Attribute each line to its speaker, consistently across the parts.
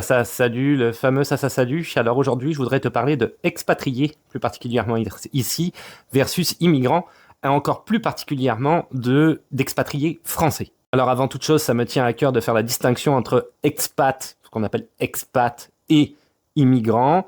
Speaker 1: Salut, le fameux Salut. Alors aujourd'hui, je voudrais te parler de expatriés, plus particulièrement ici, versus immigrants, et encore plus particulièrement d'expatriés français. Alors avant toute chose, ça me tient à cœur de faire la distinction entre expat, ce qu'on appelle expat, et immigrant.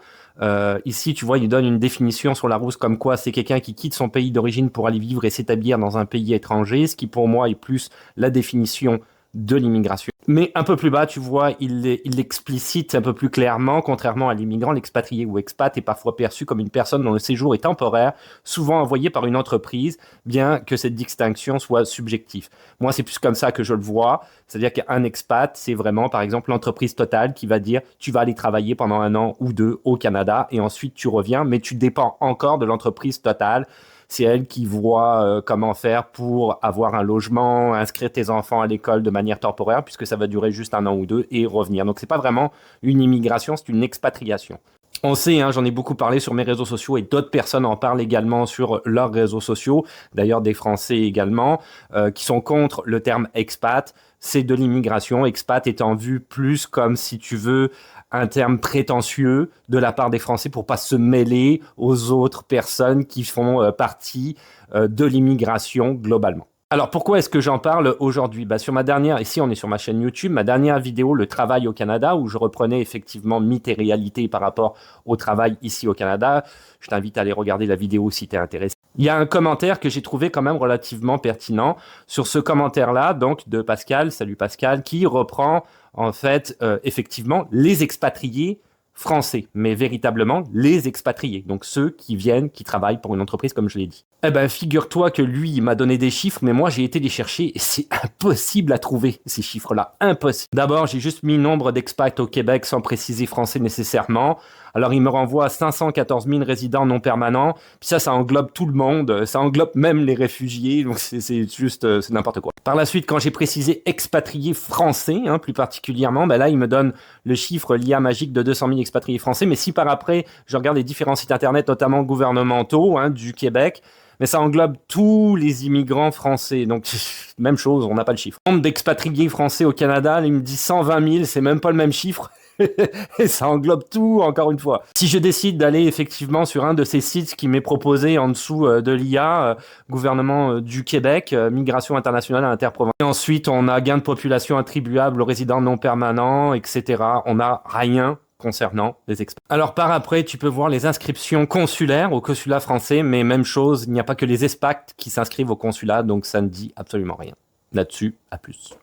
Speaker 1: Ici, tu vois, il donne une définition sur Larousse comme quoi c'est quelqu'un qui quitte son pays d'origine pour aller vivre et s'établir dans un pays étranger, ce qui pour moi est plus la définition de l'immigration. Mais un peu plus bas, tu vois, il l'explicite un peu plus clairement. Contrairement à l'immigrant, l'expatrié ou expat est parfois perçu comme une personne dont le séjour est temporaire, souvent envoyé par une entreprise, bien que cette distinction soit subjective. Moi, c'est plus comme ça que je le vois. C'est-à-dire qu'un expat, c'est vraiment, par exemple, l'entreprise Total qui va dire tu vas aller travailler pendant 1 an ou 2 au Canada et ensuite tu reviens, mais tu dépends encore de l'entreprise Total. C'est elle qui voit comment faire pour avoir un logement, inscrire tes enfants à l'école de manière temporaire, puisque ça va durer juste 1 an ou 2 et revenir. Donc, c'est pas vraiment une immigration, c'est une expatriation. On sait, hein, j'en ai beaucoup parlé sur mes réseaux sociaux et d'autres personnes en parlent également sur leurs réseaux sociaux, d'ailleurs des Français également, qui sont contre le terme expat. C'est de l'immigration, expat étant vu plus comme, si tu veux, un terme prétentieux de la part des Français pour pas se mêler aux autres personnes qui font partie de l'immigration globalement. Alors pourquoi est-ce que j'en parle aujourd'hui? Sur ma dernière, ici on est sur ma chaîne YouTube, ma dernière vidéo, le travail au Canada, où je reprenais effectivement mythes et réalités par rapport au travail ici au Canada. Je t'invite à aller regarder la vidéo si tu es intéressé. Il y a un commentaire que j'ai trouvé quand même relativement pertinent sur ce commentaire-là, donc de Pascal, salut Pascal, qui reprend en fait effectivement les expatriés français, mais véritablement les expatriés, donc ceux qui viennent, qui travaillent pour une entreprise comme je l'ai dit. Eh ben, figure-toi que lui, il m'a donné des chiffres, mais moi, j'ai été les chercher et c'est impossible à trouver, ces chiffres-là. Impossible. D'abord, j'ai juste mis nombre d'expats au Québec sans préciser français nécessairement. Alors, il me renvoie à 514 000 résidents non permanents. Puis ça englobe tout le monde. Ça englobe même les réfugiés. Donc, c'est juste, c'est n'importe quoi. Par la suite, quand j'ai précisé expatriés français, hein, plus particulièrement, ben là, il me donne le chiffre l'IA magique de 200 000 expatriés français. Mais si par après, je regarde les différents sites internet, notamment gouvernementaux, hein, du Québec, mais ça englobe tous les immigrants français. Donc, même chose, on n'a pas le chiffre. Le nombre d'expatriés français au Canada, il me dit 120 000, c'est même pas le même chiffre. Et ça englobe tout, encore une fois. Si je décide d'aller effectivement sur un de ces sites qui m'est proposé en dessous de l'IA, gouvernement du Québec, migration internationale interprovinciale. Et ensuite, on a gain de population attribuable aux résidents non permanents, etc. On n'a rien concernant les expats. Alors par après, tu peux voir les inscriptions consulaires au consulat français, mais même chose, il n'y a pas que les expats qui s'inscrivent au consulat, donc ça ne dit absolument rien. Là-dessus, à plus.